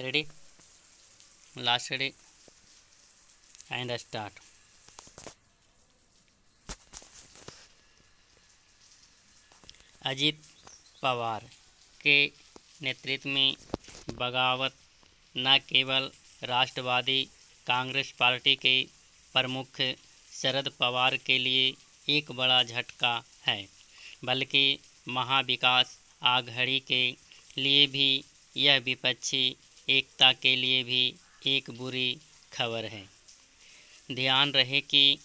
Ready? Last ready and start. Ajit Pawar के नेतृत्व में बगावत न केवल राष्ट्रवादी कांग्रेस पार्टी के प्रमुख शरद पवार के लिए एक बड़ा झटका है, बल्कि महाविकास आघाड़ी के लिए भी यह विपक्षी एकता के लिए भी एक बुरी खबर है। ध्यान रहे कि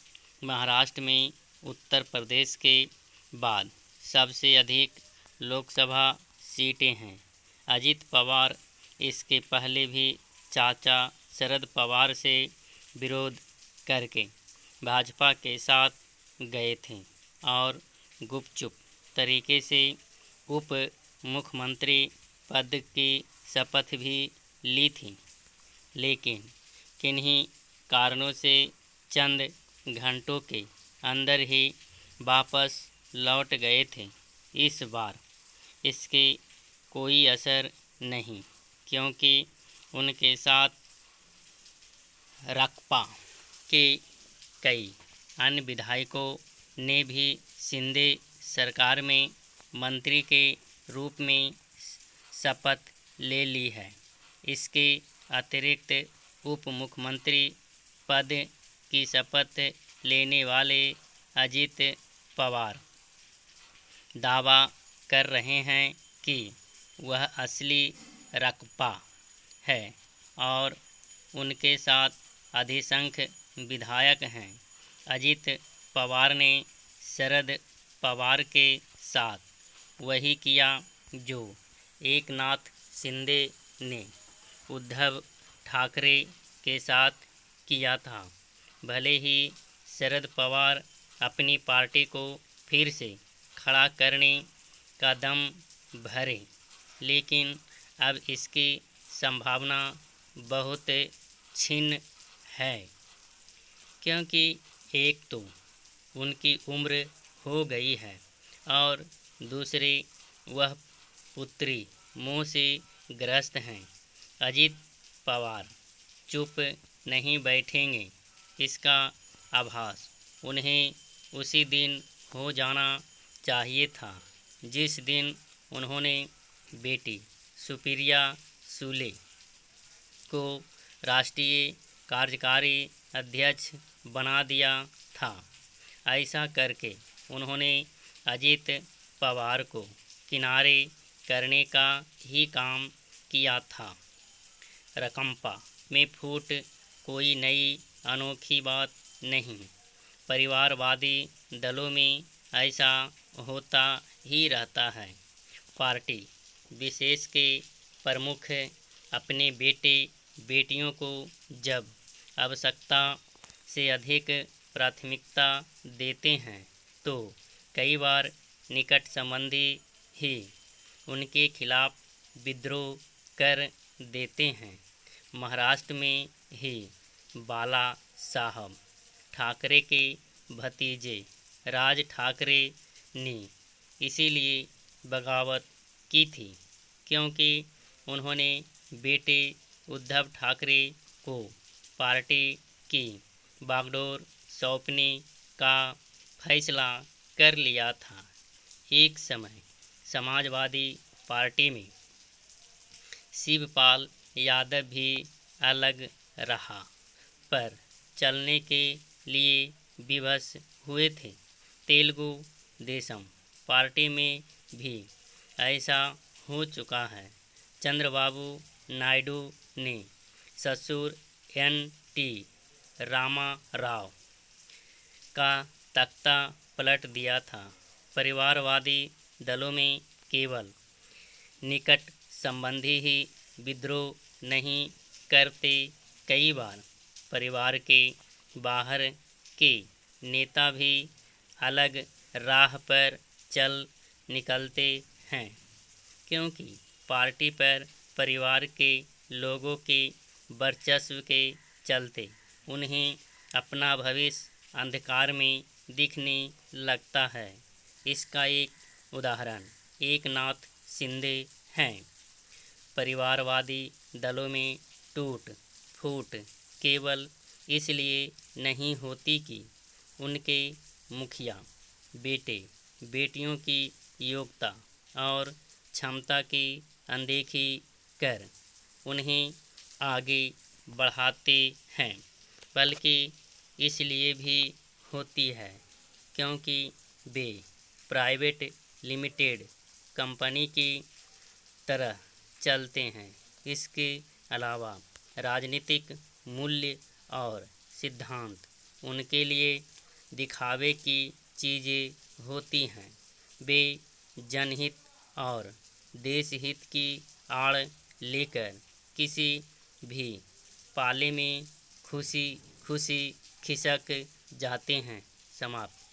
महाराष्ट्र में उत्तर प्रदेश के बाद सबसे अधिक लोकसभा सीटें हैं। अजीत पवार इसके पहले भी चाचा शरद पवार से विरोध करके भाजपा के साथ गए थे और गुपचुप तरीके से उप मुख्यमंत्री पद की शपथ भी ली थी, लेकिन किन्हीं कारणों से चंद घंटों के अंदर ही वापस लौट गए थे। इस बार इसके कोई असर नहीं, क्योंकि उनके साथ राक्पा के कई अन्य विधायकों ने भी शिंदे सरकार में मंत्री के रूप में शपथ ले ली है। इसके अतिरिक्त उप मुख्यमंत्री पद की शपथ लेने वाले अजीत पवार दावा कर रहे हैं कि वह असली राक्पा है और उनके साथ अधिसंख्य विधायक हैं। अजीत पवार ने शरद पवार के साथ वही किया जो एकनाथ शिंदे ने उद्धव ठाकरे के साथ किया था। भले ही शरद पवार अपनी पार्टी को फिर से खड़ा करने का दम भरे, लेकिन अब इसकी संभावना बहुत क्षीण है, क्योंकि एक तो उनकी उम्र हो गई है और दूसरे वह पुत्री मुँह से ग्रस्त हैं। अजीत पवार चुप नहीं बैठेंगे, इसका आभास उन्हें उसी दिन हो जाना चाहिए था जिस दिन उन्होंने बेटी सुप्रिया सुले को राष्ट्रीय कार्यकारी अध्यक्ष बना दिया था। ऐसा करके उन्होंने अजीत पवार को किनारे करने का ही काम किया था। राक्पा में फूट कोई नई अनोखी बात नहीं। परिवारवादी दलों में ऐसा होता ही रहता है। पार्टी विशेष के प्रमुख अपने बेटे बेटियों को जब आवश्यकता से अधिक प्राथमिकता देते हैं तो कई बार निकट संबंधी ही उनके खिलाफ विद्रोह कर देते हैं। महाराष्ट्र में ही बाला साहब ठाकरे के भतीजे राज ठाकरे ने इसीलिए बगावत की थी, क्योंकि उन्होंने बेटे उद्धव ठाकरे को पार्टी की बागडोर सौंपने का फैसला कर लिया था। एक समय समाजवादी पार्टी में शिवपाल यादव भी अलग रहा, पर चलने के लिए विवश हुए थे। तेलुगु देशम पार्टी में भी ऐसा हो चुका है। चंद्रबाबू नायडू ने ससुर एन.टी. रामाराव का तख्ता पलट दिया था। परिवारवादी दलों में केवल निकट संबंधी ही विद्रोह नहीं करते, कई बार परिवार के बाहर के नेता भी अलग राह पर चल निकलते हैं, क्योंकि पार्टी पर परिवार के लोगों के वर्चस्व के चलते उन्हें अपना भविष्य अंधकार में दिखने लगता है। इसका एक उदाहरण एकनाथ शिंदे हैं। परिवारवादी दलों में टूट फूट केवल इसलिए नहीं होती कि उनके मुखिया बेटे बेटियों की योग्यता और क्षमता की अनदेखी कर उन्हें आगे बढ़ाते हैं, बल्कि इसलिए भी होती है क्योंकि वे प्राइवेट लिमिटेड कंपनी की तरह चलते हैं। इसके अलावा राजनीतिक मूल्य और सिद्धांत उनके लिए दिखावे की चीज़ें होती हैं। वे जनहित और देश हित की आड़ लेकर किसी भी पाले में खुशी खुशी खिसक जाते हैं। समाप्त।